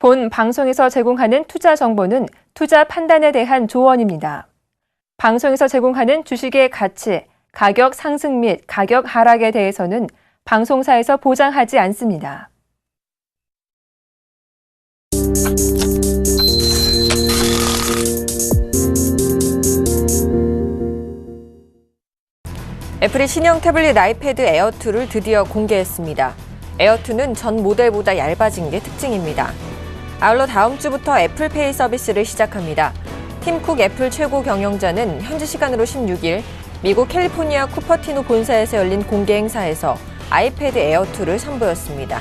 본 방송에서 제공하는 투자 정보는 투자 판단에 대한 조언입니다. 방송에서 제공하는 주식의 가치, 가격 상승 및 가격 하락에 대해서는 방송사에서 보장하지 않습니다. 애플이 신형 태블릿 아이패드 에어2를 드디어 공개했습니다. 에어2는 전 모델보다 얇아진 게 특징입니다. 아울러 다음 주부터 애플페이 서비스를 시작합니다. 팀 쿡 애플 최고 경영자는 현지 시간으로 16일 미국 캘리포니아 쿠퍼티노 본사에서 열린 공개 행사에서 아이패드 에어2를 선보였습니다.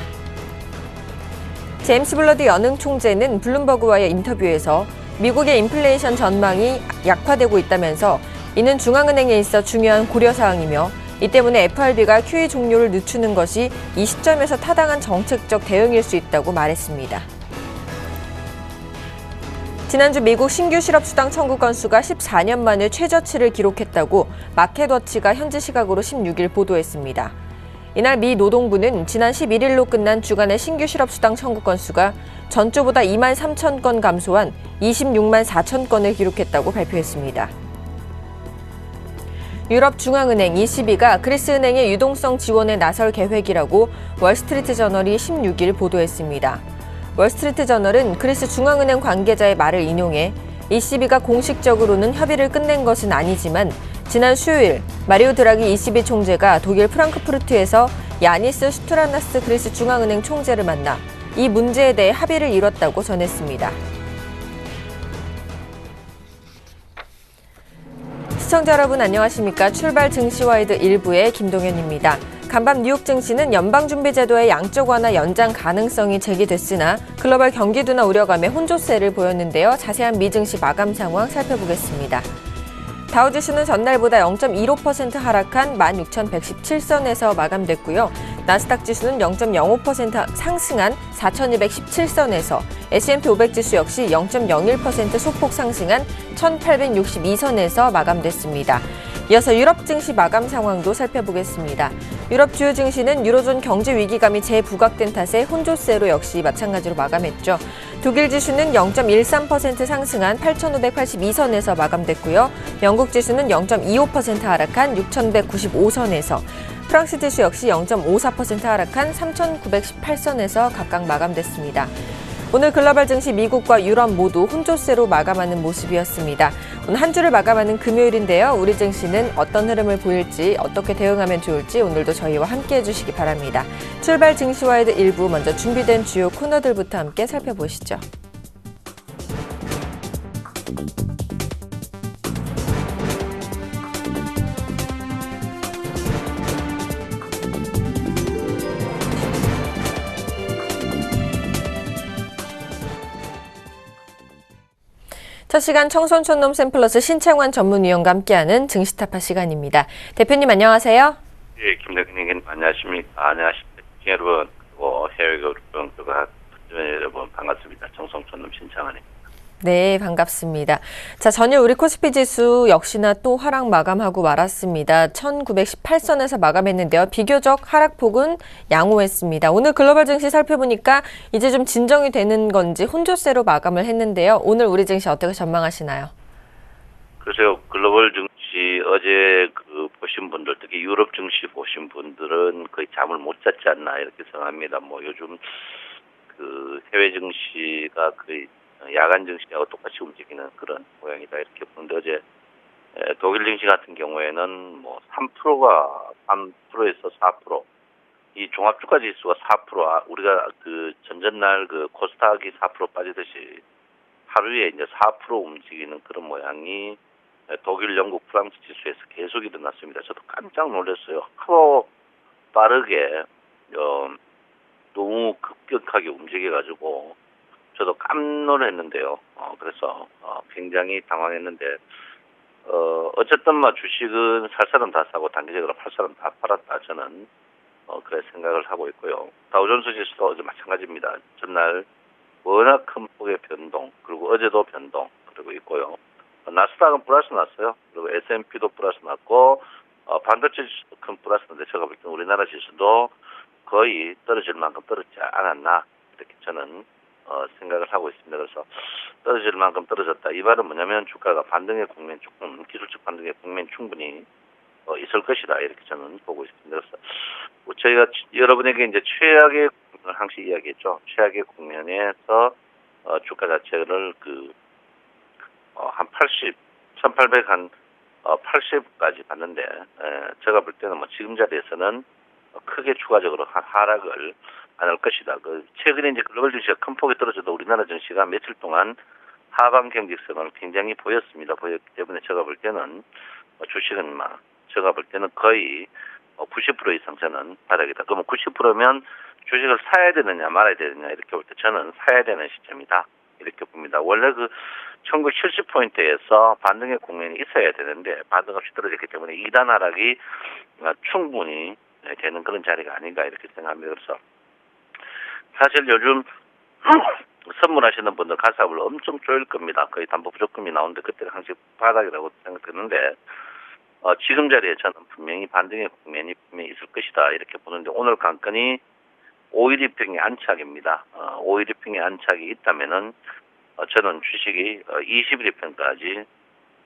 제임스 블러드 연흥 총재는 블룸버그와의 인터뷰에서 미국의 인플레이션 전망이 약화되고 있다면서 이는 중앙은행에 있어 중요한 고려사항이며 이 때문에 FRB가 QE 종료를 늦추는 것이 이 시점에서 타당한 정책적 대응일 수 있다고 말했습니다. 지난주 미국 신규 실업수당 청구 건수가 14년 만에 최저치를 기록했다고 마켓워치가 현지 시각으로 16일 보도했습니다. 이날 미 노동부는 지난 11일로 끝난 주간의 신규 실업수당 청구 건수가 전주보다 2만 3천 건 감소한 26만 4천 건을 기록했다고 발표했습니다. 유럽중앙은행 ECB가 그리스은행의 유동성 지원에 나설 계획이라고 월스트리트저널이 16일 보도했습니다. 월스트리트저널은 그리스 중앙은행 관계자의 말을 인용해 ECB가 공식적으로는 협의를 끝낸 것은 아니지만 지난 수요일 마리오 드라기 ECB 총재가 독일 프랑크푸르트에서 야니스 슈트라나스 그리스 중앙은행 총재를 만나 이 문제에 대해 합의를 이뤘다고 전했습니다. 시청자 여러분 안녕하십니까? 출발 증시와이드 1부의 김동현입니다. 간밤 뉴욕 증시는 연방준비제도의 양적 완화 연장 가능성이 제기됐으나 글로벌 경기 둔화 우려감에 혼조세를 보였는데요. 자세한 미증시 마감 상황 살펴보겠습니다. 다우지수는 전날보다 0.15% 하락한 16,117선에서 마감됐고요. 나스닥 지수는 0.05% 상승한 4,217선에서 S&P 500지수 역시 0.01% 소폭 상승한 1,862선에서 마감됐습니다. 이어서 유럽 증시 마감 상황도 살펴보겠습니다. 유럽 주요 증시는 유로존 경제 위기감이 재부각된 탓에 혼조세로 역시 마찬가지로 마감했죠. 독일 지수는 0.13% 상승한 8,582선에서 마감됐고요. 영국 지수는 0.25% 하락한 6,195선에서 프랑스 지수 역시 0.54% 하락한 3,918선에서 각각 마감됐습니다. 오늘 글로벌 증시 미국과 유럽 모두 혼조세로 마감하는 모습이었습니다. 오늘 한 주를 마감하는 금요일인데요. 우리 증시는 어떤 흐름을 보일지 어떻게 대응하면 좋을지 오늘도 저희와 함께해 주시기 바랍니다. 출발 증시와이드 1부 먼저 준비된 주요 코너들부터 함께 살펴보시죠. 첫 시간 청손촌놈 샘플러스 신창환 전문위원과 함께하는 증시타파 시간입니다. 대표님 안녕하세요. 예, 김대표님 안녕하십니까? 안녕하십니까? 여러분, 해외 여러분, 여러분 반갑습니다. 청손촌놈 신창환입니다. 네, 반갑습니다. 자, 전일 우리 코스피 지수 역시나 또 하락 마감하고 말았습니다. 1918선에서 마감했는데요. 비교적 하락폭은 양호했습니다. 오늘 글로벌 증시 살펴보니까 이제 좀 진정이 되는 건지 혼조세로 마감을 했는데요. 오늘 우리 증시 어떻게 전망하시나요? 글쎄요, 글로벌 증시 어제 보신 분들, 특히 유럽 증시 보신 분들은 거의 잠을 못 잤지 않나 이렇게 생각합니다. 요즘 해외 증시가 거의 야간 증시하고 똑같이 움직이는 그런 모양이다 이렇게 보는데 어제 독일 증시 같은 경우에는 3%에서 4%, 이 종합주가 지수가 4%, 우리가 전전날 코스닥이 4% 빠지듯이 하루에 이제 4% 움직이는 그런 모양이 독일, 영국, 프랑스 지수에서 계속 일어났습니다. 저도 깜짝 놀랐어요. 하도 빠르게 너무 급격하게 움직여가지고 저도 깜놀했는데요. 그래서 굉장히 당황했는데 어쨌든 주식은 살 사람 다 사고 단기적으로 팔 사람 다 팔았다 저는 그래 생각을 하고 있고요. 다우존스 지수도 어제 마찬가지입니다. 전날 워낙 큰 폭의 변동, 그리고 어제도 변동 그리고 있고요. 나스닥은 플러스 났어요. 그리고 S&P도 플러스 났고 반도체 지수도 큰 플러스인데 제가 볼 때는 우리나라 지수도 거의 떨어질 만큼 떨어지지 않았나 이렇게 저는 생각을 하고 있습니다. 그래서 떨어질 만큼 떨어졌다. 이 말은 뭐냐면 주가가 반등의 국면 조금 기술적 반등의 국면 충분히 있을 것이다. 이렇게 저는 보고 있습니다. 그래서 뭐 저희가 여러분에게 이제 최악의 국면을 항상 이야기했죠. 최악의 국면에서 주가 자체를 한 80, 1800 한 80까지 갔는데 제가 볼 때는 뭐 지금 자리에서는 크게 추가적으로 하락을 안 할 것이다. 최근에 이제 글로벌 증시가 큰 폭이 떨어져도 우리나라 증시가 며칠 동안 하방 경직성을 굉장히 보였습니다. 보였기 때문에 제가 볼 때는 주식은 제가 볼 때는 거의 90% 이상 저는 바닥이다. 그러면 90%면 주식을 사야 되느냐 말아야 되느냐 이렇게 볼 때 저는 사야 되는 시점이다. 이렇게 봅니다. 원래 1970포인트에서 반등의 국면이 있어야 되는데 반등 없이 떨어졌기 때문에 2단 하락이 충분히 되는 그런 자리가 아닌가 이렇게 생각합니다. 그래서 사실 요즘 선물하시는 분들 가사를 엄청 쪼일 겁니다. 거의 담보 부족금이 나오는데 그때는 항상 바닥이라고 생각했는데 지금 자리에 저는 분명히 반등의 국면이 분명히 있을 것이다 이렇게 보는데 오늘 관건이 5일20평의 안착입니다. 5일20평의 안착이 있다면은 저는 주식이 21평까지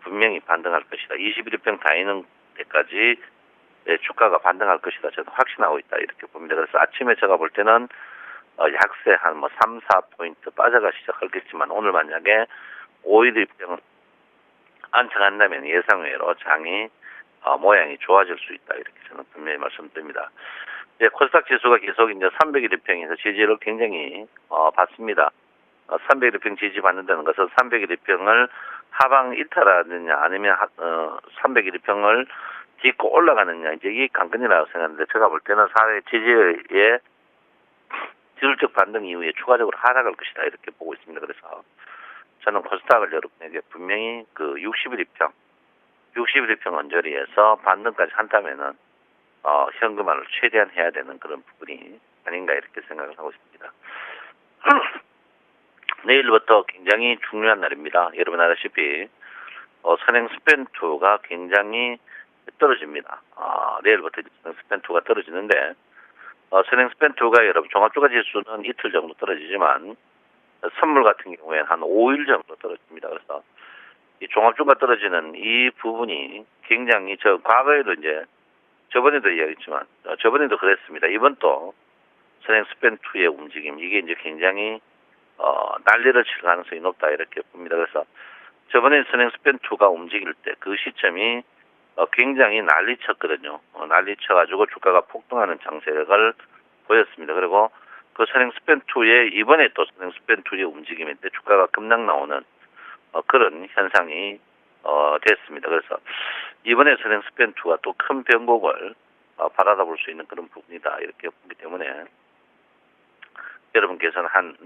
분명히 반등할 것이다. 21평 다니는 데까지 주가가 반등할 것이다. 저는 확신하고 있다. 이렇게 봅니다. 그래서 아침에 제가 볼 때는 약세 한 3, 4포인트 빠져가 시작하겠지만 오늘 만약에 5일20평 안착한다면 예상외로 장이 모양이 좋아질 수 있다. 이렇게 저는 분명히 말씀드립니다. 코스닥 지수가 계속 이제 301일평에서 지지를 굉장히 받습니다. 301일평 지지 받는다는 것은 301일평을 하방 이탈하느냐 아니면 301일평을 딛고 올라가느냐 이제 이 관건이라고 생각하는데 제가 볼 때는 사회 지지의 기술적 반등 이후에 추가적으로 하락할 것이다 이렇게 보고 있습니다. 그래서 저는 코스닥을 여러분에게 분명히 61일평 언저리에서 반등까지 한다면은 현금화를 최대한 해야 되는 그런 부분이 아닌가 이렇게 생각을 하고 있습니다. 내일부터 굉장히 중요한 날입니다. 여러분 아시다시피 선행 스펜2가 굉장히 떨어집니다. 내일부터 선행 스펜2가 떨어지는데 선행 스펜2가 여러분 종합주가 지수는 이틀 정도 떨어지지만 선물 같은 경우에는 한 5일 정도 떨어집니다. 그래서 이 종합주가 떨어지는 이 부분이 굉장히 과거에도 이제 저번에도 이야기했지만 저번에도 그랬습니다. 이번 또 선행 스펜2의 움직임 이게 이제 굉장히 난리를 칠 가능성이 높다 이렇게 봅니다. 그래서 저번에 선행 스펜2가 움직일 때 그 시점이 굉장히 난리쳤거든요. 난리쳐가지고 주가가 폭등하는 장세를 보였습니다. 그리고 그 선행 스펜2의 이번에 또 선행 스펜2의 움직임인데 주가가 급락 나오는 그런 현상이 됐습니다. 그래서 이번에 선행 스펜2가 또 큰 변곡을 바라다 볼 수 있는 그런 부분이다 이렇게 보기 때문에 여러분께서는 한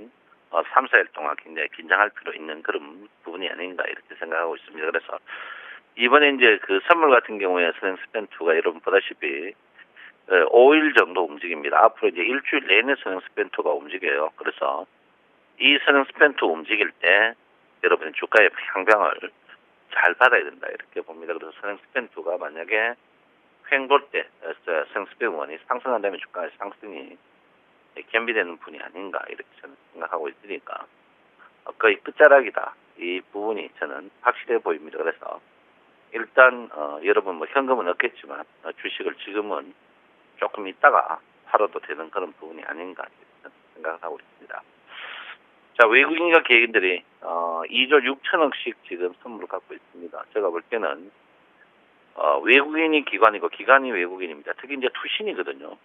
3, 4일 동안 굉장히 긴장할 필요 있는 그런 부분이 아닌가 이렇게 생각하고 있습니다. 그래서 이번에 이제 선물 같은 경우에 선행 스펜2가 여러분 보다시피 5일 정도 움직입니다. 앞으로 이제 일주일 내내 선행 스펜2가 움직여요. 그래서 이 선행 스펜2 움직일 때 여러분이 주가의 향방을 잘 받아야 된다 이렇게 봅니다. 그래서 선행 스펜2가 만약에 횡돌 때 선행 스펜1이 상승한다면 주가의 상승이 겸비되는 분이 아닌가 이렇게 저는 생각하고 있으니까 거의 끝자락이다. 이 부분이 저는 확실해 보입니다. 그래서 일단 여러분 현금은 없겠지만 주식을 지금은 조금 있다가 팔아도 되는 그런 부분이 아닌가 이렇게 생각을 하고 있습니다. 자, 외국인과 개인들이 2조 6천억씩 지금 선물을 갖고 있습니다. 제가 볼 때는 외국인이 기관이고 기관이 외국인입니다. 특히 이제 투신이거든요.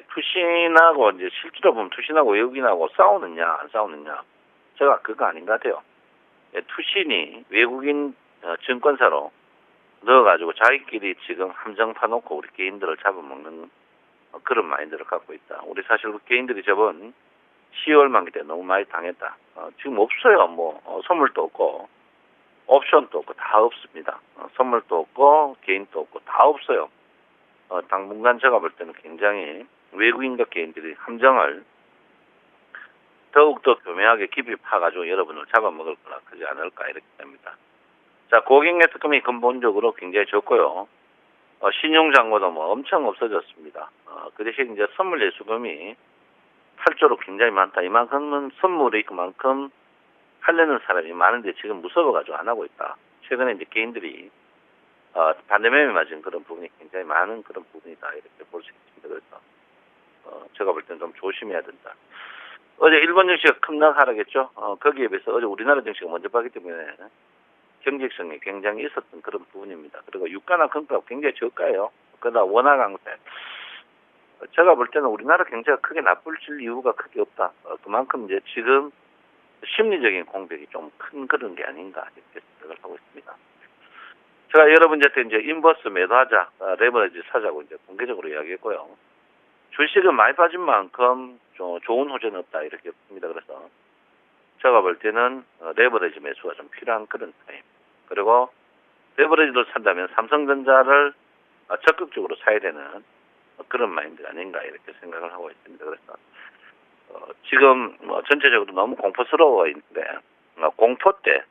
투신하고 이제 실제로 보면 투신하고 외국인하고 싸우느냐 안 싸우느냐 제가 그거 아닌 것 같아요. 투신이 외국인 증권사로 넣어가지고 자기끼리 지금 함정 파놓고 우리 개인들을 잡아먹는 그런 마인드를 갖고 있다. 우리 사실 개인들이 저번 10월 만기 때 너무 많이 당했다. 지금 없어요. 선물도 없고 옵션도 없고 다 없습니다. 선물도 없고 개인도 없고 다 없어요. 당분간 제가 볼 때는 굉장히 외국인과 개인들이 함정을 더욱더 교묘하게 깊이 파가지고 여러분을 잡아먹을 거라 그러지 않을까 이렇게 됩니다. 자, 고객 매수금이 근본적으로 굉장히 적고요. 신용잔고도 엄청 없어졌습니다. 그 대신 이제 선물 예수금이 팔조로 굉장히 많다. 이만큼은 선물이 그만큼 하려는 사람이 많은데 지금 무서워가지고 안 하고 있다. 최근에 이제 개인들이 반대매매 맞은 그런 부분이 굉장히 많은 그런 부분이다. 이렇게 볼 수 있습니다. 그래서 제가 볼 때는 좀 조심해야 된다. 어제 일본 증시가 급락 하락했죠. 거기에 비해서 어제 우리나라 증시가 먼저 빠기 때문에 경직성이 굉장히 있었던 그런 부분입니다. 그리고 유가나 금가가 굉장히 저가예요. 그러다 원화 강세. 제가 볼 때는 우리나라 경제가 크게 나쁠 이유가 크게 없다. 그만큼 이제 지금 심리적인 공백이 좀 큰 그런 게 아닌가 이렇게 생각을 하고 있습니다. 제가 여러분한테 이제 인버스 매도하자, 레버리지 사자고 이제 공개적으로 이야기했고요. 주식은 많이 빠진 만큼 좋은 호재는 없다 이렇게 봅니다. 그래서 제가 볼 때는 레버리지 매수가 좀 필요한 그런 타임. 그리고 레버리지를 산다면 삼성전자를 적극적으로 사야 되는 그런 마인드가 아닌가 이렇게 생각을 하고 있습니다. 그래서 지금 전체적으로 너무 공포스러워 있는데 공포 때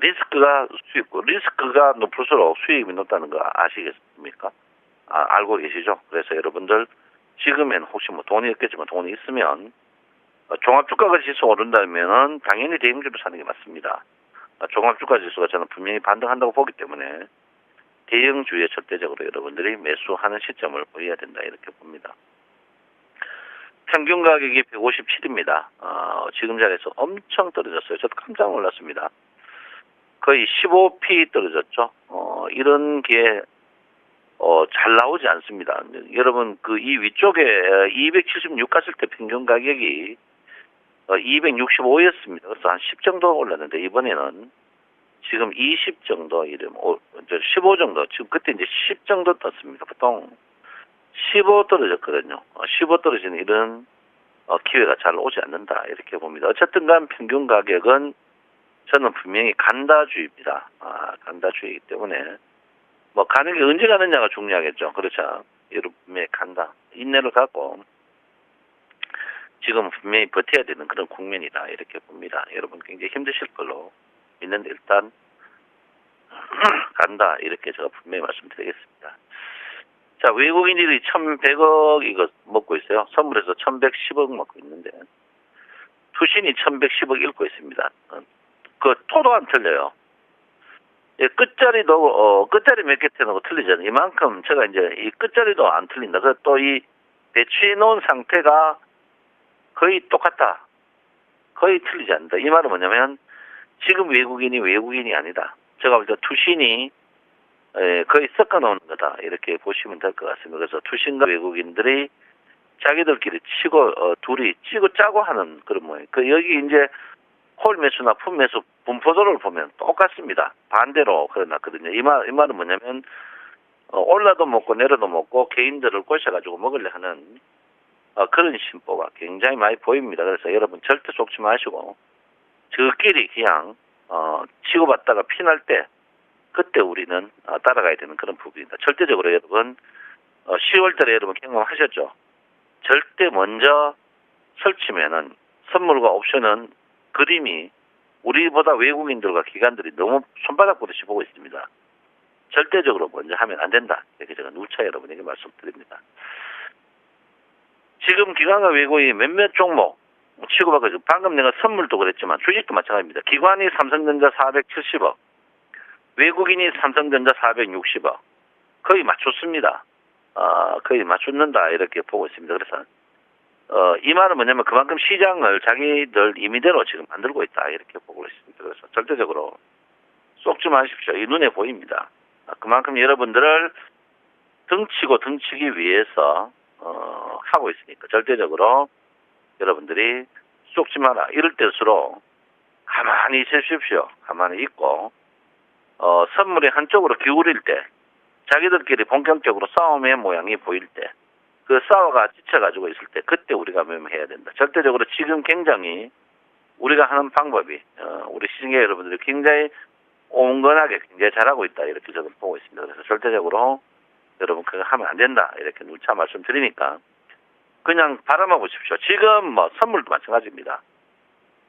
리스크가 높을수록 수익이 높다는 거 아시겠습니까? 알고 계시죠? 그래서 여러분들 지금엔 혹시 뭐 돈이 없겠지만 돈이 있으면 종합주가가 지수 오른다면은 당연히 대형주를 사는 게 맞습니다. 종합주가 지수가 저는 분명히 반등한다고 보기 때문에 대형주에 절대적으로 여러분들이 매수하는 시점을 보여야 된다 이렇게 봅니다. 평균 가격이 157입니다. 지금 자리에서 엄청 떨어졌어요. 저도 깜짝 놀랐습니다. 거의 15p 떨어졌죠. 이런 게 잘 나오지 않습니다. 여러분 이 위쪽에 276 갔을 때 평균 가격이 265였습니다. 그래서 한 10 정도 올랐는데 이번에는 지금 20 정도, 15 정도, 지금 그때 이제 10 정도 떴습니다. 보통 15 떨어졌거든요. 15 떨어지는 이런 기회가 잘 오지 않는다 이렇게 봅니다. 어쨌든 간 평균 가격은 저는 분명히 간다주의입니다. 간다주의이기 때문에 뭐 가는 게 언제 가느냐가 중요하겠죠. 그렇죠. 여러분의 간다. 인내를 갖고 지금 분명히 버텨야 되는 그런 국면이다 이렇게 봅니다. 여러분 굉장히 힘드실 걸로 믿는데 일단 간다 이렇게 제가 분명히 말씀드리겠습니다. 자, 외국인들이 1,100억 이거 먹고 있어요. 선물에서 1,110억 먹고 있는데 투신이 1,110억 읽고 있습니다. 그 토도 안 틀려요. 예, 끝자리도 끝자리 몇 개 틀리고 틀리잖아요. 이만큼 제가 이제 이 끝자리도 안 틀린다. 그래서 또 이 배치해 놓은 상태가 거의 똑같다. 거의 틀리지 않는다. 이 말은 뭐냐면 지금 외국인이 아니다. 제가 볼 때 투신이 거의 섞어 놓는 거다. 이렇게 보시면 될 것 같습니다. 그래서 투신과 외국인들이 자기들끼리 둘이 치고 짜고 하는 그런 모양. 여기 이제 홀 매수나 풋 매수 분포도를 보면 똑같습니다. 반대로 그러놨거든요. 이 말은 뭐냐면 올라도 먹고 내려도 먹고 개인들을 꼬셔가지고 먹으려 하는 그런 심보가 굉장히 많이 보입니다. 그래서 여러분 절대 속지 마시고 저끼리 그냥 치고받다가 피날 때 그때 우리는 따라가야 되는 그런 부분입니다. 절대적으로 여러분 10월달에 여러분 경험하셨죠? 절대 먼저 설치면은 선물과 옵션은 그림이 우리보다 외국인들과 기관들이 너무 손바닥 보듯이 보고 있습니다. 절대적으로 먼저 하면 안 된다. 이렇게 제가 누차 여러분에게 말씀드립니다. 지금 기관과 외국인이 몇몇 종목 치고받고 방금 내가 선물도 그랬지만 주식도 마찬가지입니다. 기관이 삼성전자 470억, 외국인이 삼성전자 460억. 거의 맞췄습니다. 거의 맞췄는다 이렇게 보고 있습니다. 그래서 이 말은 뭐냐면 그만큼 시장을 자기들 임의대로 지금 만들고 있다 이렇게 보고 있습니다. 그래서 절대적으로 쏙지 마십시오. 이 눈에 보입니다. 그만큼 여러분들을 등치기 위해서 하고 있으니까 절대적으로 여러분들이 쏙지 마라. 이럴 때일수록 가만히 있으십시오. 가만히 있고 선물이 한쪽으로 기울일 때 자기들끼리 본격적으로 싸움의 모양이 보일 때 그 싸워가 지쳐가지고 있을 때 그때 우리가 매매해야 된다. 절대적으로 지금 굉장히 우리가 하는 방법이 우리 시청자 여러분들이 굉장히 온건하게 굉장히 잘하고 있다 이렇게 저는 보고 있습니다. 그래서 절대적으로 여러분 그거 하면 안 된다 이렇게 누차 말씀드리니까 그냥 바라봐 보십시오. 지금 뭐 선물도 마찬가지입니다.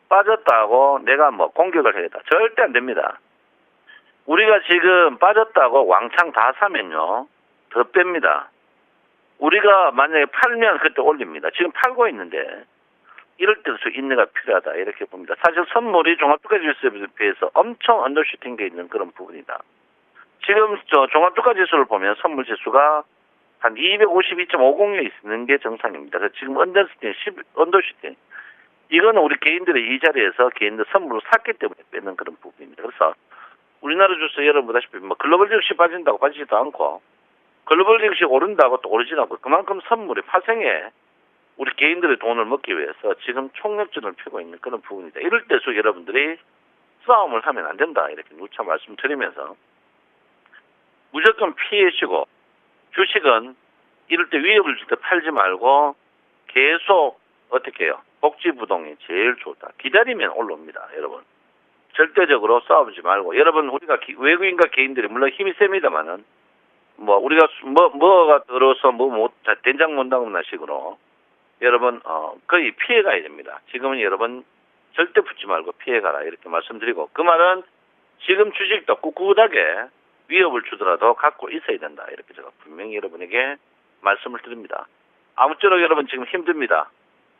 빠졌다고 내가 뭐 공격을 해야겠다. 절대 안 됩니다. 우리가 지금 빠졌다고 왕창 다 사면요 더 뺍니다. 우리가 만약에 팔면 그때 올립니다. 지금 팔고 있는데 이럴 때도 인내가 필요하다 이렇게 봅니다. 사실 선물이 종합주가지수에 비해서 엄청 언더슈팅돼 있는 그런 부분이다. 지금 종합주가지수를 보면 선물 지수가 한 252.50에 있는 게 정상입니다. 그래서 지금 언더슈팅. 이거는 우리 개인들의 이 자리에서 개인들 선물을 샀기 때문에 빼는 그런 부분입니다. 그래서 우리나라 주식 여러분 보다시피 글로벌 증시 빠진다고 빠지지도 않고 글로벌 증시 오른다고 또 오르지도 않고 그만큼 선물이 파생해 우리 개인들의 돈을 먹기 위해서 지금 총력전을 펴고 있는 그런 부분이다. 이럴 때서 여러분들이 싸움을 하면 안 된다. 이렇게 누차 말씀드리면서 무조건 피해시고 주식은 이럴 때 위협을 줄 때 팔지 말고 계속 어떻게 해요? 복지부동이 제일 좋다. 기다리면 올라옵니다. 여러분. 절대적으로 싸우지 말고 여러분 우리가 외국인과 개인들이 물론 힘이 셉니다만은 우리가 뭐가 들어서 된장 못 담그는 식으로 여러분 거의 피해가야 됩니다. 지금은 여러분 절대 붙지 말고 피해가라 이렇게 말씀드리고 그 말은 지금 주식도 꿋꿋하게 위협을 주더라도 갖고 있어야 된다 이렇게 제가 분명히 여러분에게 말씀을 드립니다. 아무쪼록 여러분 지금 힘듭니다.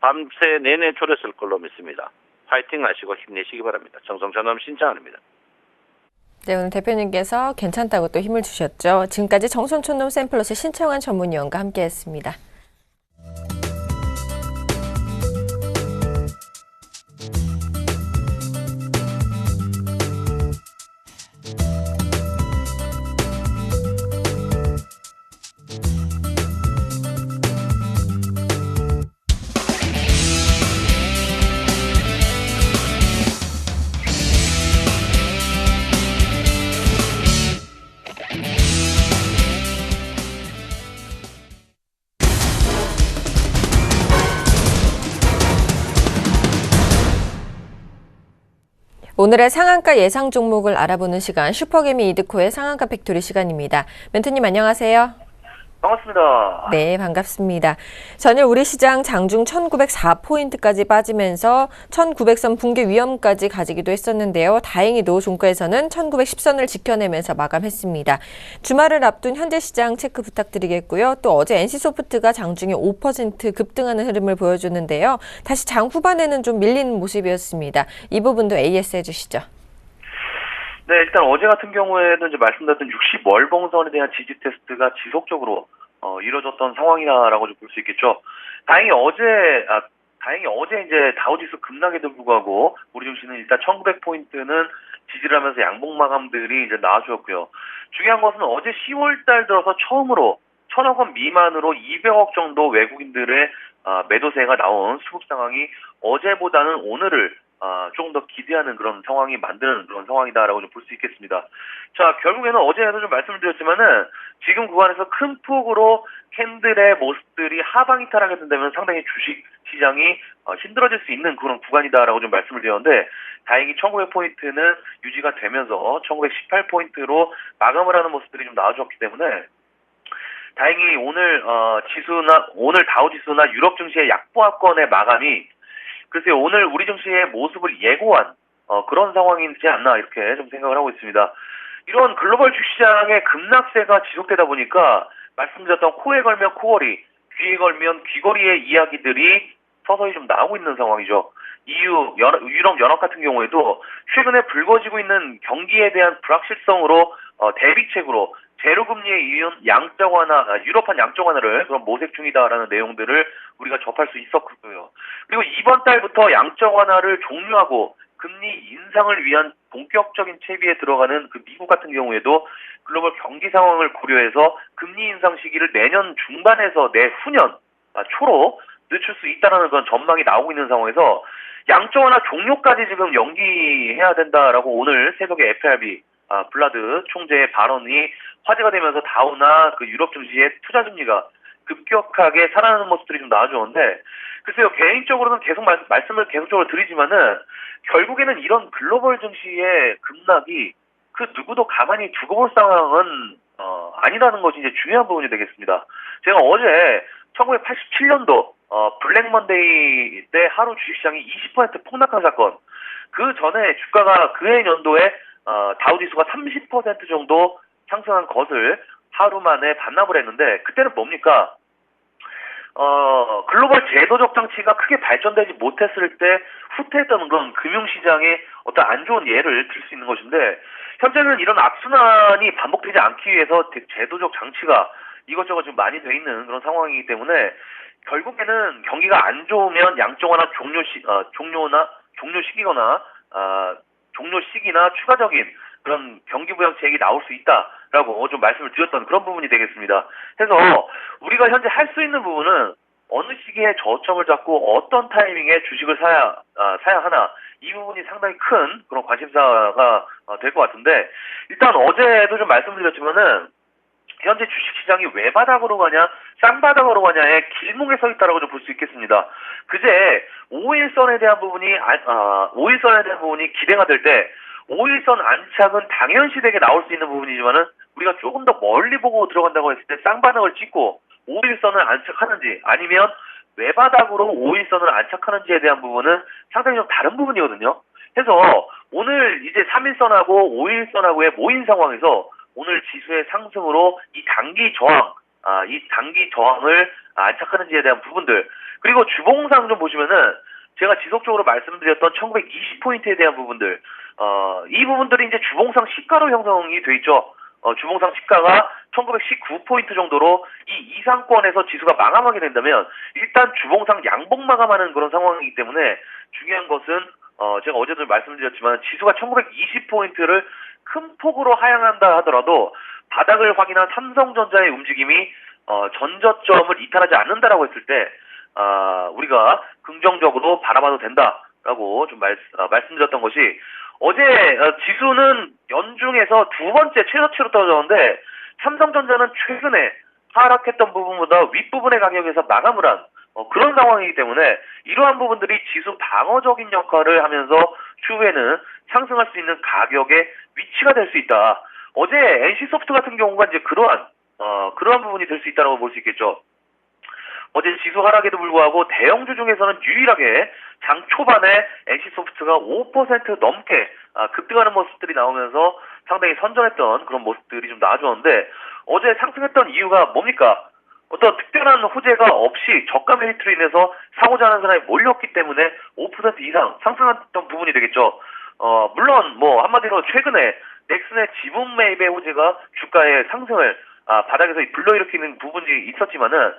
밤새 내내 졸였을 걸로 믿습니다. 파이팅 하시고 힘내시기 바랍니다. 정성전함 신청합니다. 네, 오늘 대표님께서 괜찮다고 또 힘을 주셨죠. 지금까지 정선촌놈 샘플러스 신청한 전문위원과 함께했습니다. 오늘의 상한가 예상 종목을 알아보는 시간 슈퍼개미 이드코의 상한가 팩토리 시간입니다. 멘토님 안녕하세요. 반갑습니다. 네, 반갑습니다. 전일 우리 시장 장중 1904포인트까지 빠지면서 1900선 붕괴 위험까지 가지기도 했었는데요. 다행히도 종가에서는 1910선을 지켜내면서 마감했습니다. 주말을 앞둔 현재 시장 체크 부탁드리겠고요. 또 어제 NC소프트가 장중에 5% 급등하는 흐름을 보여줬는데요. 다시 장 후반에는 좀 밀리는 모습이었습니다. 이 부분도 AS 해주시죠. 네, 일단 어제 같은 경우에는 이제 말씀드렸던 60월봉선에 대한 지지 테스트가 지속적으로 이루어졌던 상황이다라고 좀 볼 수 있겠죠. 다행히 어제 이제 다우지수 급락에도 불구하고 우리 증시는 일단 1900포인트는 지지를 하면서 양봉 마감들이 이제 나와주었고요. 중요한 것은 어제 10월달 들어서 처음으로 1000억 원 미만으로 200억 정도 외국인들의 매도세가 나온 수급 상황이 어제보다는 오늘을 조금 더 기대하는 그런 상황이 만드는 그런 상황이다라고 좀 볼 수 있겠습니다. 자, 결국에는 어제도 좀 말씀을 드렸지만은 지금 구간에서 큰 폭으로 캔들의 모습들이 하방 이탈하게 된다면 상당히 주식 시장이 힘들어질 수 있는 그런 구간이다라고 좀 말씀을 드렸는데 다행히 1900포인트는 유지가 되면서 1918포인트로 마감을 하는 모습들이 좀 나와줬기 때문에 다행히 오늘 오늘 다우지수나 유럽 증시의 약보합권의 마감이 글쎄요, 오늘 우리 증시의 모습을 예고한 그런 상황이지 않나 이렇게 좀 생각을 하고 있습니다. 이런 글로벌 주시장의 급락세가 지속되다 보니까 말씀드렸던 코에 걸면 코걸이, 귀에 걸면 귀걸이의 이야기들이 서서히 좀 나오고 있는 상황이죠. 유럽 연합 같은 경우에도 최근에 불거지고 있는 경기에 대한 불확실성으로 대비책으로 제로금리에 이은 양적 완화, 유럽판 양적 완화를 그런 모색 중이다라는 내용들을 우리가 접할 수 있었고요. 그리고 이번 달부터 양적 완화를 종료하고 금리 인상을 위한 본격적인 채비에 들어가는 그 미국 같은 경우에도 글로벌 경기 상황을 고려해서 금리 인상 시기를 내년 중반에서 내후년 초로 늦출 수 있다는 그런 전망이 나오고 있는 상황에서 양적 완화 종료까지 지금 연기해야 된다라고 오늘 새벽에 FRB 블라드 총재의 발언이 화제가 되면서 다우나 그 유럽 증시의 투자 금리가 급격하게 살아나는 모습들이 좀 나와주는데 글쎄요, 개인적으로는 계속 말씀을 계속적으로 드리지만은 결국에는 이런 글로벌 증시의 급락이 그 누구도 가만히 두고 볼 상황은 아니라는 것이 이제 중요한 부분이 되겠습니다. 제가 어제 1987년도 블랙 먼데이 때 하루 주식시장이 20% 폭락한 사건, 그 전에 주가가 그해 연도에 다우지수가 30% 정도 상승한 것을 하루 만에 반납을 했는데 그때는 뭡니까? 글로벌 제도적 장치가 크게 발전되지 못했을 때 후퇴했던 그런 금융시장의 어떤 안 좋은 예를 들 수 있는 것인데, 현재는 이런 악순환이 반복되지 않기 위해서 제도적 장치가 이것저것 좀 많이 돼 있는 그런 상황이기 때문에, 결국에는 경기가 안 좋으면 양적완화 종료 시기나 추가적인 그런 경기 부양책이 나올 수 있다라고 좀 말씀을 드렸던 그런 부분이 되겠습니다. 해서 우리가 현재 할 수 있는 부분은 어느 시기에 저점을 잡고 어떤 타이밍에 주식을 사야 하나, 이 부분이 상당히 큰 그런 관심사가 될 것 같은데, 일단 어제도 좀 말씀드렸지만은 현재 주식시장이 외바닥으로 가냐 쌍바닥으로 가냐의 길목에 서 있다라고 좀 볼 수 있겠습니다. 그제 5일선에 대한 부분이 5일선에 대한 부분이 기대가 될 때 5일선 안착은 당연시되게 나올 수 있는 부분이지만은, 우리가 조금 더 멀리 보고 들어간다고 했을 때 쌍바닥을 찍고 5일선을 안착하는지, 아니면 외바닥으로 5일선을 안착하는지에 대한 부분은 상당히 좀 다른 부분이거든요. 그래서 오늘 이제 3일선하고 5일선하고의 모인 상황에서 오늘 지수의 상승으로 이 단기 저항을 안착하는지에 대한 부분들, 그리고 주봉상 좀 보시면은 제가 지속적으로 말씀드렸던 1920포인트에 대한 부분들, 이 부분들이 이제 주봉상 시가로 형성이 돼 있죠. 주봉상 시가가 1919포인트 정도로 이 이상권에서 지수가 마감하게 된다면 일단 주봉상 양봉 마감하는 그런 상황이기 때문에, 중요한 것은 제가 어제도 말씀드렸지만 지수가 1920포인트를 큰 폭으로 하향한다 하더라도 바닥을 확인한 삼성전자의 움직임이 전저점을 이탈하지 않는다라고 했을 때 우리가 긍정적으로 바라봐도 된다라고 좀 말씀드렸던 것이, 어제 지수는 연중에서 두 번째 최저치로 떨어졌는데 삼성전자는 최근에 하락했던 부분보다 윗부분의 가격에서 마감을 한 그런 상황이기 때문에, 이러한 부분들이 지수 방어적인 역할을 하면서 추후에는 상승할 수 있는 가격의 위치가 될 수 있다. 어제 NC소프트 같은 경우가 이제 그러한 부분이 될 수 있다고 볼 수 있겠죠. 어제 지수 하락에도 불구하고 대형주 중에서는 유일하게 장 초반에 NC소프트가 5% 넘게 급등하는 모습들이 나오면서 상당히 선전했던 그런 모습들이 좀 나와줬는데, 어제 상승했던 이유가 뭡니까? 어떤 특별한 호재가 없이 저가 메리트로 인해서 사고자 하는 사람이 몰렸기 때문에 5% 이상 상승했던 부분이 되겠죠. 물론 한마디로 최근에 넥슨의 지분 매입의 호재가 주가의 상승을 바닥에서 불러일으키는 부분이 있었지만은,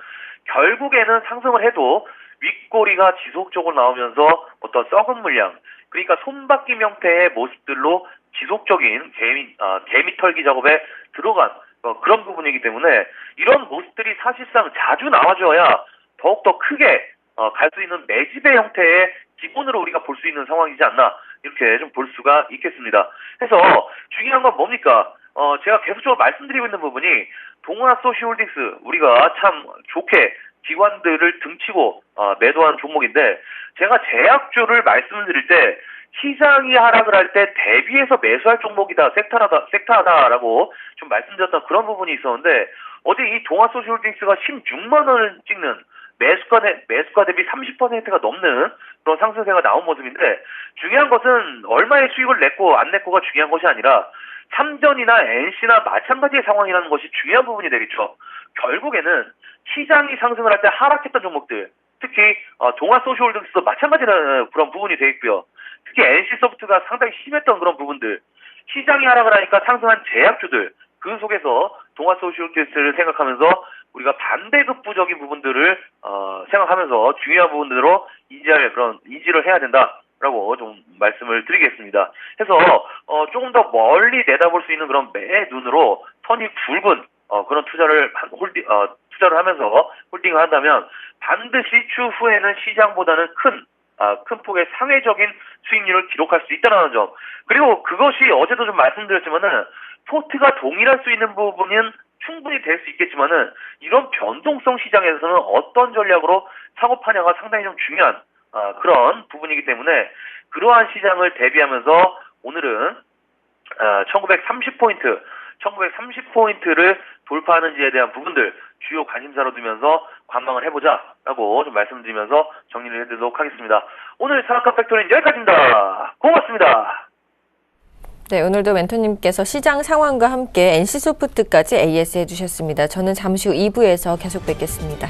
결국에는 상승을 해도 윗꼬리가 지속적으로 나오면서 어떤 썩은 물량, 그러니까 손바뀜 형태의 모습들로 지속적인 개미 털기 작업에 들어간 그런 부분이기 때문에, 이런 모습들이 사실상 자주 나와줘야 더욱더 크게 갈 수 있는 매집의 형태의 기본으로 우리가 볼 수 있는 상황이지 않나, 이렇게 좀 볼 수가 있겠습니다. 그래서 중요한 건 뭡니까? 제가 계속적으로 말씀드리고 있는 부분이, 동아소시홀딩스, 우리가 참 좋게 기관들을 등치고 매도한 종목인데, 제가 제약주를 말씀을 드릴 때 시장이 하락을 할 때 대비해서 매수할 종목이다, 섹터하다라고 좀 말씀드렸던 그런 부분이 있었는데, 어제 이 동아소시홀딩스가 16만 원을 찍는 매수가 대비 30%가 넘는 그런 상승세가 나온 모습인데, 중요한 것은 얼마의 수익을 냈고 안 냈고가 중요한 것이 아니라 삼전이나 NC나 마찬가지의 상황이라는 것이 중요한 부분이 되겠죠. 결국에는 시장이 상승을 할 때 하락했던 종목들, 특히 동아소시홀딩스도 마찬가지라는 그런 부분이 되어 있고요. 특히 NC소프트가 상당히 심했던 그런 부분들, 시장이 하락을 하니까 상승한 제약주들, 그 속에서 동아소시홀딩스를 생각하면서 우리가 반대급부적인 부분들을 생각하면서 중요한 부분으로 인지를 해야 된다라고 좀 말씀을 드리겠습니다. 그래서 조금 더 멀리 내다볼 수 있는 그런 매 눈으로 선이 굵은 그런 투자를 하면서 홀딩을 한다면 반드시 추후에는 시장보다는 큰 폭의 상회적인 수익률을 기록할 수 있다는 점. 그리고 그것이 어제도 좀 말씀드렸지만은, 포트가 동일할 수 있는 부분은 충분히 될 수 있겠지만은, 이런 변동성 시장에서는 어떤 전략으로 사고파냐가 상당히 좀 중요한 그런 부분이기 때문에, 그러한 시장을 대비하면서 오늘은 1930포인트를 돌파하는지에 대한 부분들 주요 관심사로 두면서 관망을 해보자라고 좀 말씀드리면서 정리를 해드리도록 하겠습니다. 오늘 산업가 팩토리는 여기까지입니다. 고맙습니다. 네, 오늘도 멘토님께서 시장 상황과 함께 NC소프트까지 AS 해주셨습니다. 저는 잠시 후 2부에서 계속 뵙겠습니다.